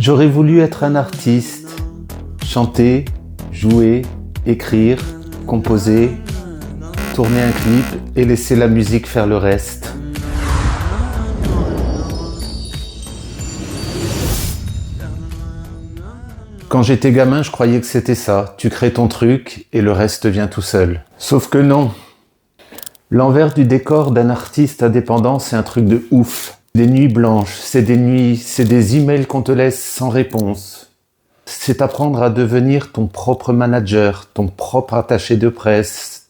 J'aurais voulu être un artiste, chanter, jouer, écrire, composer, tourner un clip et laisser la musique faire le reste. Quand j'étais gamin, je croyais que c'était ça. Tu crées ton truc et le reste vient tout seul. Sauf que non. L'envers du décor d'un artiste indépendant, c'est un truc de ouf. Des nuits blanches, c'est des emails qu'on te laisse sans réponse. C'est apprendre à devenir ton propre manager, ton propre attaché de presse,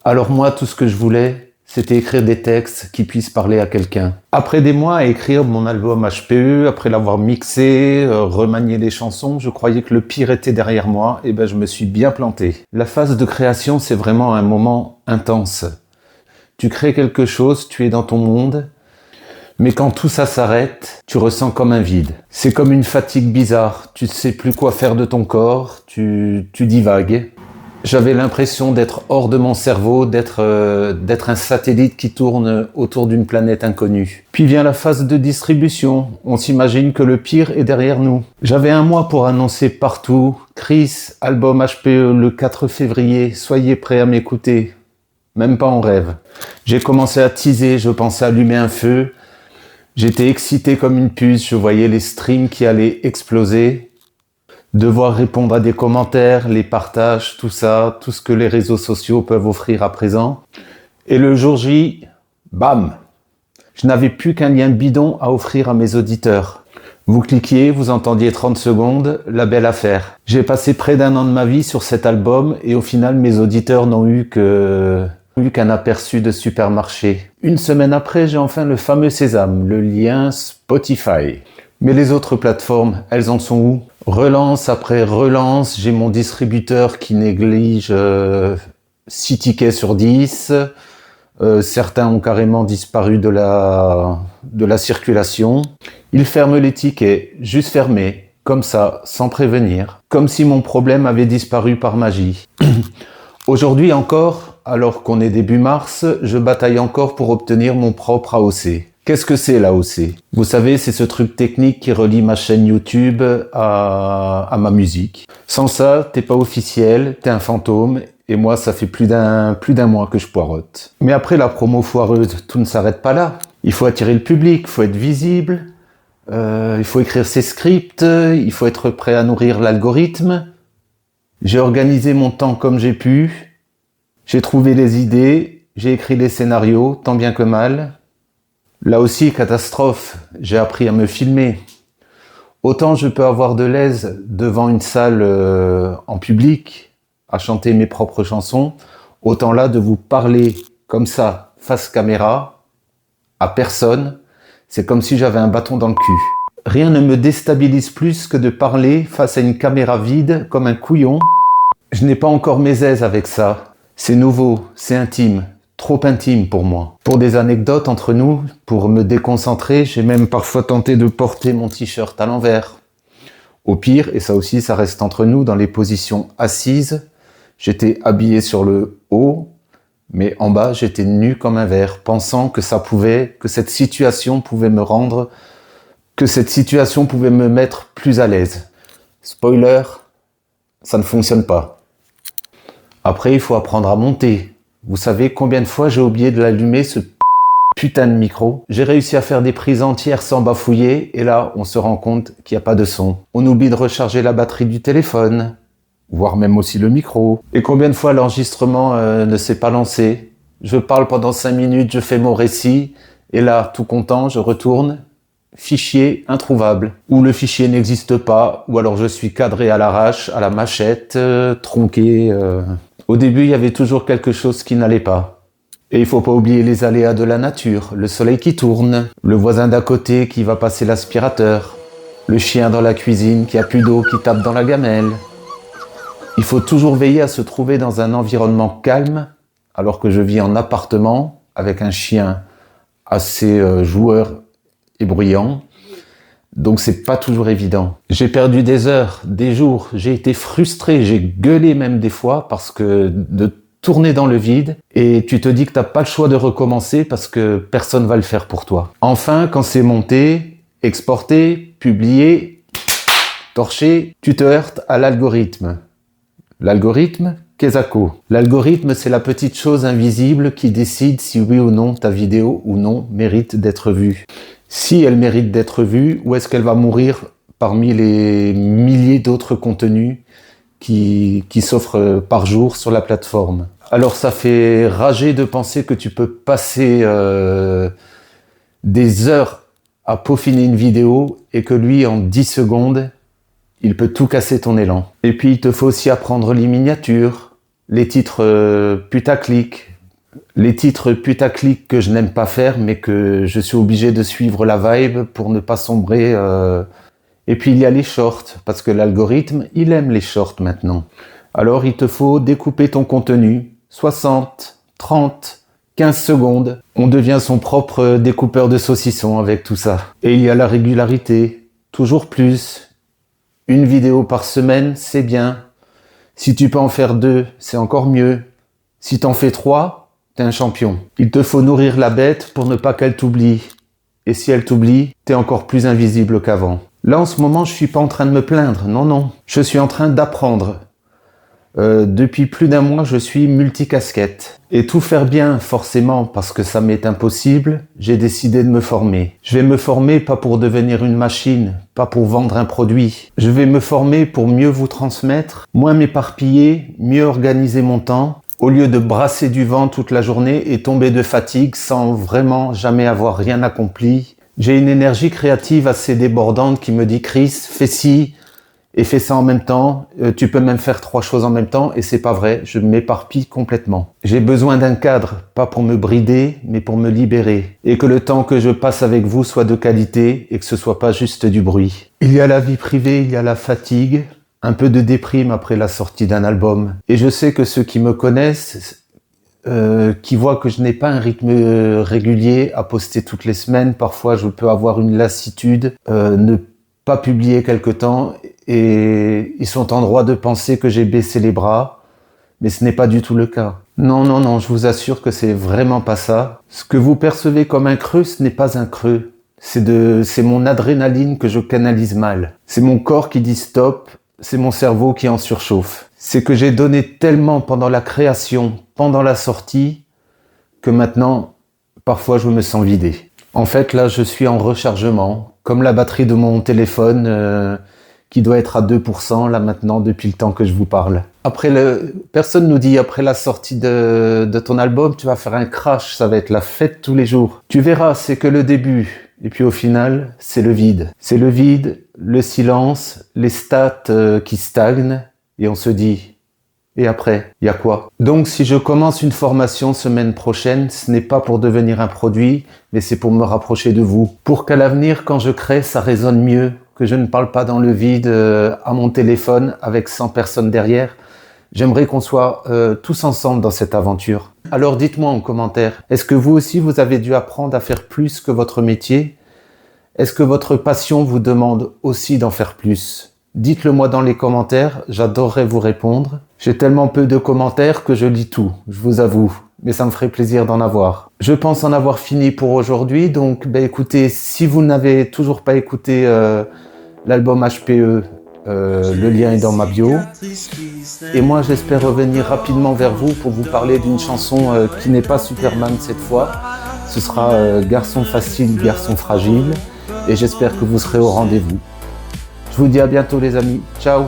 Alors moi, tout ce que je voulais, c'était écrire des textes qui puissent parler à quelqu'un. Après des mois à écrire mon album HPE, après l'avoir mixé, remanié les chansons, je croyais que le pire était derrière moi, et ben je me suis bien planté. La phase de création, c'est vraiment un moment intense. Tu crées quelque chose, tu es dans ton monde, mais quand tout ça s'arrête, tu ressens comme un vide. C'est comme une fatigue bizarre, tu ne sais plus quoi faire de ton corps, tu divagues. J'avais l'impression d'être hors de mon cerveau, d'être un satellite qui tourne autour d'une planète inconnue. Puis vient la phase de distribution. On s'imagine que le pire est derrière nous. J'avais un mois pour annoncer partout « Chris, album HPE le 4 février, soyez prêts à m'écouter ». Même pas en rêve. J'ai commencé à teaser, je pensais allumer un feu. J'étais excité comme une puce, je voyais les streams qui allaient exploser. Devoir répondre à des commentaires, les partages, tout ça, tout ce que les réseaux sociaux peuvent offrir à présent. Et le jour J, bam! Je n'avais plus qu'un lien bidon à offrir à mes auditeurs. Vous cliquiez, vous entendiez 30 secondes, la belle affaire. J'ai passé près d'1 an de ma vie sur cet album et au final, mes auditeurs n'ont eu qu'un aperçu de supermarché. Une semaine après, j'ai enfin le fameux sésame, le lien Spotify. Mais les autres plateformes, elles en sont où? Relance après relance, j'ai mon distributeur qui néglige 6 tickets sur 10. Certains ont carrément disparu de la circulation. Ils ferment les tickets, juste fermés, comme ça, sans prévenir. Comme si mon problème avait disparu par magie. Aujourd'hui encore, alors qu'on est début mars, je bataille encore pour obtenir mon propre AOC. Qu'est-ce que c'est l'AOC? Vous savez, c'est ce truc technique qui relie ma chaîne YouTube à ma musique. Sans ça, t'es pas officiel, t'es un fantôme, et moi, ça fait plus d'un mois que je poireaute. Mais après la promo foireuse, tout ne s'arrête pas là. Il faut attirer le public, il faut être visible, il faut écrire ses scripts, il faut être prêt à nourrir l'algorithme. J'ai organisé mon temps comme j'ai pu, j'ai trouvé les idées, j'ai écrit les scénarios, tant bien que mal. Là aussi, catastrophe, j'ai appris à me filmer. Autant je peux avoir de l'aise devant une salle en public, à chanter mes propres chansons, autant là de vous parler comme ça, face caméra, à personne, c'est comme si j'avais un bâton dans le cul. Rien ne me déstabilise plus que de parler face à une caméra vide comme un couillon. Je n'ai pas encore mes aises avec ça. C'est nouveau, c'est intime. Trop intime pour moi. Pour des anecdotes entre nous, pour me déconcentrer, j'ai même parfois tenté de porter mon t-shirt à l'envers. Au pire, et ça aussi ça reste entre nous, dans les positions assises, j'étais habillé sur le haut, mais en bas j'étais nu comme un verre, pensant que cette situation pouvait me mettre plus à l'aise. Spoiler, ça ne fonctionne pas. Après, il faut apprendre à monter. Vous savez combien de fois j'ai oublié de l'allumer, ce putain de micro? J'ai réussi à faire des prises entières sans bafouiller, et là, on se rend compte qu'il n'y a pas de son. On oublie de recharger la batterie du téléphone, voire même aussi le micro. Et combien de fois l'enregistrement ne s'est pas lancé? Je parle pendant 5 minutes, je fais mon récit, et là, tout content, je retourne, fichier introuvable. Ou le fichier n'existe pas, ou alors je suis cadré à l'arrache, à la machette, tronqué... Au début, il y avait toujours quelque chose qui n'allait pas. Et il faut pas oublier les aléas de la nature, le soleil qui tourne, le voisin d'à côté qui va passer l'aspirateur, le chien dans la cuisine qui a plus d'eau qui tape dans la gamelle. Il faut toujours veiller à se trouver dans un environnement calme, alors que je vis en appartement, avec un chien assez joueur et bruyant. Donc c'est pas toujours évident. J'ai perdu des heures, des jours, j'ai été frustré, j'ai gueulé même des fois parce que de tourner dans le vide et tu te dis que t'as pas le choix de recommencer parce que personne va le faire pour toi. Enfin, quand c'est monté, exporté, publié, Torché, tu te heurtes à l'algorithme. L'algorithme, qu'est-ce que c'est? L'algorithme, c'est la petite chose invisible qui décide si oui ou non ta vidéo ou non mérite d'être vue. Si elle mérite d'être vue, ou est-ce qu'elle va mourir parmi les milliers d'autres contenus qui s'offrent par jour sur la plateforme. Alors ça fait rager de penser que tu peux passer des heures à peaufiner une vidéo et que lui, en 10 secondes, il peut tout casser ton élan. Et puis il te faut aussi apprendre les miniatures, les titres putaclic, les titres putaclic que je n'aime pas faire mais que je suis obligé de suivre la vibe pour ne pas sombrer. Et puis il y a les shorts, parce que l'algorithme, il aime les shorts maintenant. Alors il te faut découper ton contenu, 60, 30, 15 secondes. On devient son propre découpeur de saucissons avec tout ça. Et il y a la régularité, toujours plus. Une vidéo par semaine, c'est bien. Si tu peux en faire 2, c'est encore mieux. Si t'en fais 3, t'es un champion. Il te faut nourrir la bête pour ne pas qu'elle t'oublie. Et si elle t'oublie, t'es encore plus invisible qu'avant. Là, en ce moment, je suis pas en train de me plaindre. Non, non. Je suis en train d'apprendre. Depuis plus d'un mois, je suis multicasquette. Et tout faire bien, forcément, parce que ça m'est impossible, j'ai décidé de me former. Je vais me former pas pour devenir une machine, pas pour vendre un produit. Je vais me former pour mieux vous transmettre, moins m'éparpiller, mieux organiser mon temps, au lieu de brasser du vent toute la journée et tomber de fatigue sans vraiment jamais avoir rien accompli. J'ai une énergie créative assez débordante qui me dit « Chris, fais ci et fais ça en même temps. Tu peux même faire 3 choses en même temps. » Et c'est pas vrai, je m'éparpille complètement. J'ai besoin d'un cadre, pas pour me brider, mais pour me libérer. Et que le temps que je passe avec vous soit de qualité et que ce soit pas juste du bruit. Il y a la vie privée, il y a la fatigue, un peu de déprime après la sortie d'un album. Et je sais que ceux qui me connaissent, qui voient que je n'ai pas un rythme régulier à poster toutes les semaines. Parfois, je peux avoir une lassitude, ne pas publier quelque temps et ils sont en droit de penser que j'ai baissé les bras, mais ce n'est pas du tout le cas. Non, non, non, je vous assure que c'est vraiment pas ça. Ce que vous percevez comme un creux, ce n'est pas un creux. C'est mon adrénaline que je canalise mal. C'est mon corps qui dit stop, c'est mon cerveau qui en surchauffe. C'est que j'ai donné tellement pendant la création, pendant la sortie, que maintenant, parfois, je me sens vidé. En fait, là, je suis en rechargement, comme la batterie de mon téléphone qui doit être à 2% là maintenant depuis le temps que je vous parle. Personne nous dit après la sortie de ton album, tu vas faire un crash, ça va être la fête tous les jours. Tu verras, c'est que le début. Et puis au final, c'est le vide. C'est le vide, le silence, les stats qui stagnent. Et on se dit, et après, il y a quoi? Donc si je commence une formation semaine prochaine, ce n'est pas pour devenir un produit, mais c'est pour me rapprocher de vous. Pour qu'à l'avenir, quand je crée, ça résonne mieux, que je ne parle pas dans le vide à mon téléphone avec 100 personnes derrière. J'aimerais qu'on soit tous ensemble dans cette aventure. Alors dites-moi en commentaire, est-ce que vous aussi vous avez dû apprendre à faire plus que votre métier? Est-ce que votre passion vous demande aussi d'en faire plus? Dites-le moi dans les commentaires, j'adorerais vous répondre. J'ai tellement peu de commentaires que je lis tout, je vous avoue, mais ça me ferait plaisir d'en avoir. Je pense en avoir fini pour aujourd'hui, donc écoutez, si vous n'avez toujours pas écouté l'album HPE, le lien est dans ma bio. Et moi j'espère revenir rapidement vers vous pour vous parler d'une chanson qui n'est pas Superman cette fois. Ce sera Garçon facile, garçon fragile, et j'espère que vous serez au rendez-vous. Je vous dis à bientôt les amis, ciao.